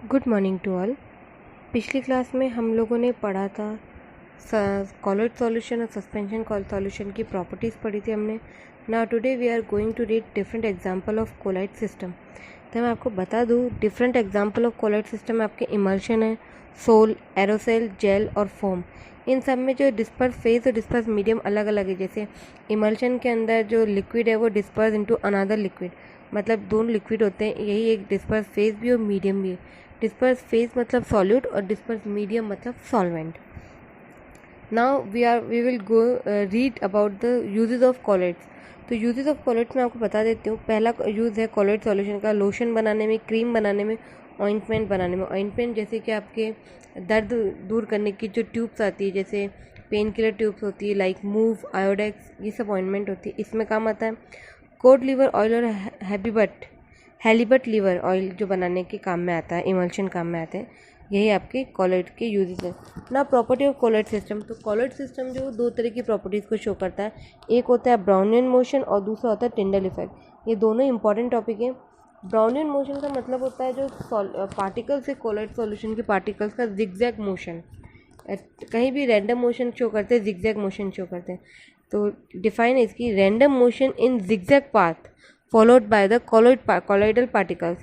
Good morning to all. पिछली class में हम लोगों ने पढ़ा था कॉलॉइड सॉल्यूशन और सस्पेंशन सॉल्यूशन की प्रॉपर्टीज़ पढ़ी थी हमने। Now today we are going to read different example of colloid system. तो मैं आपको बता दूँ different example of colloid system में आपके इमल्शन है, सोल, एरोसेल, जेल और फोम। इन सब में जो डिस्पर्स फेज और डिस्पर्स मीडियम अलग अलग है। जैसे इमल्शन के अंदर जो लिक्विड है वो डिस्पर्स इनटू अनदर लिक्विड, मतलब दोनों लिक्विड होते हैं, यही एक डिस्पर्स फेज भी और मीडियम भी है। डिस्पर्स फेज मतलब सॉल्यूट और डिस्पर्स मीडियम मतलब solvent. Now we will go read about the uses of colloids. तो यूजेस ऑफ कॉलॉइड्स मैं आपको बता देती हूँ। पहला यूज़ है कॉलॉइड सॉल्यूशन का लोशन बनाने में, क्रीम बनाने में, ऑइंटमेंट बनाने में। ऑइंटमेंट जैसे कि आपके दर्द दूर करने की जो ट्यूब्स आती है, जैसे पेन किलर ट्यूब्स होती है लाइक मूव, आयोडेक्स, ये सब ऑइंटमेंट होती है, इसमें काम आता है। कोड लीवर ऑयल और हेलीबट लीवर ऑयल जो बनाने के काम में आता है, इमल्शन काम में आते हैं, यही आपके कॉलॉइड के यूजेस हैं ना। प्रॉपर्टी ऑफ कॉलॉइड सिस्टम, तो कॉलॉइड सिस्टम जो दो तरह की प्रॉपर्टीज़ को शो करता है। एक होता है ब्राउनियन मोशन और दूसरा होता है टिंडल इफेक्ट। ये दोनों इंपॉर्टेंट टॉपिक हैं। ब्राउनियन मोशन का मतलब होता है जो पार्टिकल्स है कॉलॉइड सॉल्यूशन के पार्टिकल्स का जिगजैग मोशन, कहीं भी रैंडम मोशन शो करते हैं, जिगजैग मोशन शो करते हैं। तो डिफाइन है इसकी, random motion in zigzag path followed by the colloidal particles.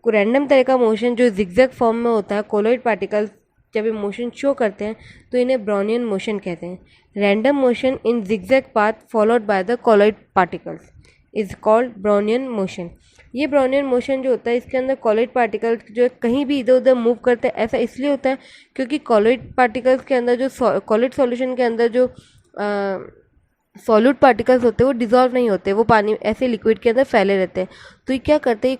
Random तरह का मोशन जो जिगजैग फॉर्म में होता है, कॉलॉइड पार्टिकल्स जब ये मोशन शो करते हैं तो इन्हें ब्राउनियन मोशन कहते हैं। Random motion in zigzag path followed by the colloid particles is called Brownian motion. ये ब्राउनियन मोशन जो होता है, इसके अंदर कॉलॉइड पार्टिकल्स जो है कहीं भी इधर उधर मूव करते हैं। ऐसा इसलिए होता है क्योंकि कॉलॉइड पार्टिकल्स के अंदर जो कॉलॉइड सॉल्यूशन के अंदर जो सॉल्यूट पार्टिकल्स होते हैं वो डिजॉल्व नहीं होते, वो पानी ऐसे लिक्विड के अंदर फैले रहते हैं। तो ये क्या करते हैं,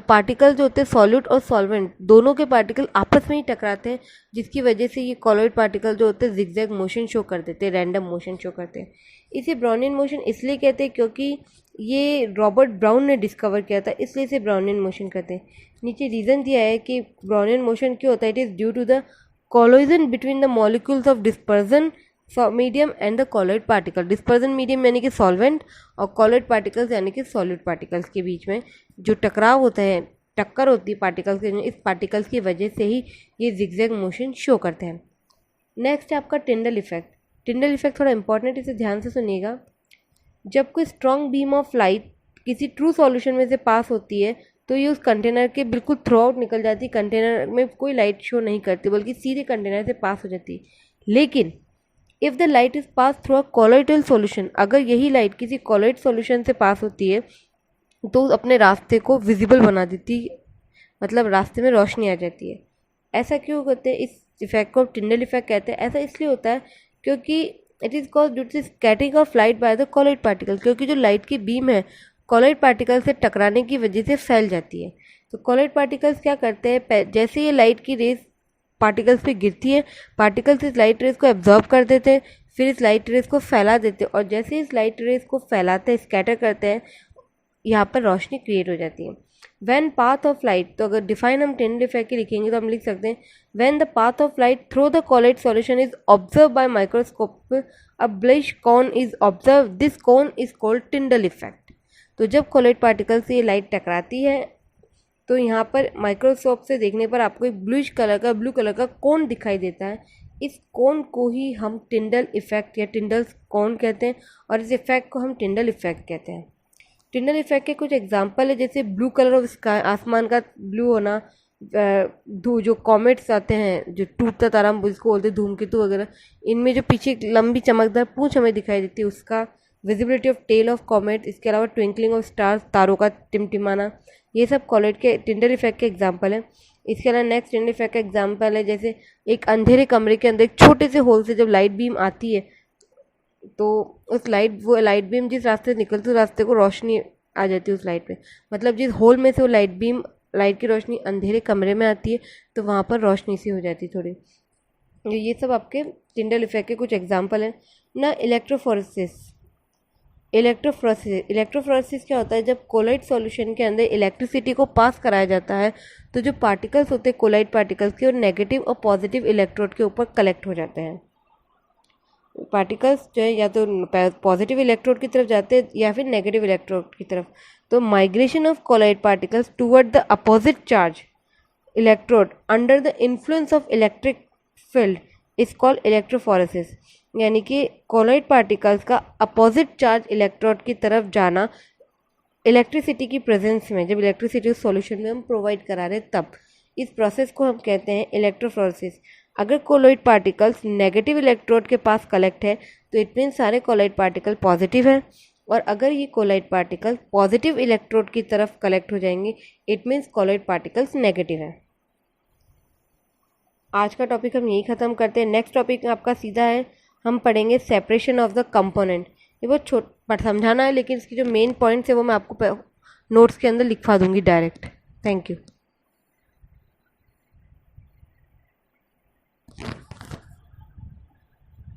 पार्टिकल जो होते हैं सॉल्यूट और सॉल्वेंट दोनों के पार्टिकल आपस में ही टकराते हैं, जिसकी वजह से ये कॉलॉइड पार्टिकल जो होते हैं जिगजैग मोशन शो कर देते हैं, रैंडम मोशन शो करते हैं। इसे ब्राउनियन मोशन इसलिए कहते हैं क्योंकि ये रॉबर्ट ब्राउन ने डिस्कवर किया था, इसलिए इसे ब्राउनियन मोशन कहते हैं। नीचे रीज़न दिया है कि ब्राउनियन मोशन क्यों होता है। It is due to the collision between the molecules of dispersion medium and the colloid particle. Dispersion medium यानी कि सॉल्वेंट और कॉलॉइड पार्टिकल्स यानी कि सॉलिड पार्टिकल्स के बीच में जो टकराव होता है, टक्कर होती है पार्टिकल्स के, इस पार्टिकल्स की वजह से ही ये जिगजैग मोशन शो करते हैं। नेक्स्ट है आपका टिंडल इफेक्ट। टिंडल इफेक्ट थोड़ा इंपॉर्टेंट, इसे ध्यान से सुनिएगा। जब कोई स्ट्रॉन्ग बीम ऑफ लाइट किसी ट्रू सॉल्यूशन में से पास होती है तो ये उस कंटेनर के बिल्कुल थ्रू आउट निकल जाती है। कंटेनर में कोई लाइट शो नहीं करती बल्कि सीधे कंटेनर से पास हो जाती है। लेकिन if the light is pass through a colloidal solution, अगर यही लाइट किसी कॉलॉइड सॉल्यूशन से पास होती है तो अपने रास्ते को विजिबल बना देती, मतलब रास्ते में रोशनी आ जाती है। ऐसा क्यों करते हैं, इस इफेक्ट को टिंडल इफेक्ट कहते हैं। ऐसा इसलिए होता है क्योंकि it is called due to scattering of light by the colloid particle, क्योंकि जो लाइट की बीम है कॉलॉइड पार्टिकल से टकराने की वजह से फैल जाती है। तो कॉलॉइड पार्टिकल्स क्या करते हैं, जैसे ये लाइट की रेस पार्टिकल्स पे गिरती है, पार्टिकल्स इस लाइट रेस को एब्जॉर्ब कर देते हैं, फिर इस लाइट रेस को फैला देते हैं, और जैसे इस लाइट रेस को फैलाते हैं, स्कैटर करते हैं, यहाँ पर रोशनी क्रिएट हो जाती है। व्हेन पाथ ऑफ लाइट, तो अगर डिफाइन हम टिंडल इफेक्ट की लिखेंगे तो हम लिख सकते हैं when the path of light through the colloid solution is observe by microscope a bluish cone is observe, this cone is called Tyndall effect. तो जब कॉलॉइड पार्टिकल से ये लाइट टकराती है तो यहाँ पर माइक्रोस्कोप से देखने पर आपको एक ब्लू कलर का कोन दिखाई देता है। इस कोन को ही हम टिंडल इफेक्ट या टिंडल कोन कहते हैं, और इस इफेक्ट को हम टिंडल इफेक्ट कहते हैं। टिंडल इफेक्ट के कुछ एग्जांपल है, जैसे ब्लू कलर ऑफ स्काई, आसमान का ब्लू होना, जो कॉमेट्स आते हैं, जो टूटता तारा हम जिसको बोलते हैं धूमकेतु वगैरह, इनमें जो पीछे एक लंबी चमकदार पूंछ हमें दिखाई देती है, उसका visibility of tail of comet. इसके अलावा ट्विंकलिंग ऑफ स्टार्स, तारों का टिमटिमाना, ये सब कॉलॉइड के टिंडल इफेक्ट के एग्जाम्पल है। इसके अलावा नेक्स्ट टिंडल इफेक्ट का एग्जाम्पल है, जैसे एक अंधेरे कमरे के अंदर एक छोटे से होल से जब लाइट बीम आती है तो वो लाइट बीम जिस रास्ते से निकलती है उस रास्ते को रोशनी आ जाती है उस लाइट पे, मतलब जिस होल में से वो लाइट की रोशनी अंधेरे कमरे में आती है तो वहाँ पर रोशनी सी हो जाती है थोड़ी। ये सब आपके टिंडल इफेक्ट के कुछ एग्जाम्पल हैं ना। इलेक्ट्रोफोरेसिस क्या होता है, जब कोलाइड सॉल्यूशन के अंदर इलेक्ट्रिसिटी को पास कराया जाता है तो जो पार्टिकल्स होते हैं कोलाइड पार्टिकल्स के, और नेगेटिव और पॉजिटिव इलेक्ट्रोड के ऊपर कलेक्ट हो जाते हैं। पार्टिकल्स जो है या तो पॉजिटिव इलेक्ट्रोड की तरफ जाते हैं या फिर नेगेटिव इलेक्ट्रोड की तरफ। तो migration of colloid particles toward the opposite charge electrode under the influence of electric field is called electrophoresis. यानी कि कोलॉइड पार्टिकल्स का अपोजिट चार्ज इलेक्ट्रोड की तरफ जाना इलेक्ट्रिसिटी की प्रेजेंस में, जब इलेक्ट्रिसिटी उस सॉल्यूशन में हम प्रोवाइड करा रहे तब, इस प्रोसेस को हम कहते हैं इलेक्ट्रोफोरेसिस। अगर कोलॉइड पार्टिकल्स नेगेटिव इलेक्ट्रोड के पास कलेक्ट है तो इट मीन सारे कोलॉइड पार्टिकल पॉजिटिव है, और अगर ये कोलॉइड पार्टिकल पॉजिटिव इलेक्ट्रोड की तरफ कलेक्ट हो जाएंगे it means colloid particles negative है। आज का टॉपिक हम यही ख़त्म करते हैं। नेक्स्ट टॉपिक आपका सीधा है, हम पढ़ेंगे सेपरेशन ऑफ द कंपोनेंट। ये बहुत छोटा समझाना है, लेकिन इसकी जो मेन पॉइंट्स है वो मैं आपको नोट्स के अंदर लिखवा दूंगी डायरेक्ट। Thank you.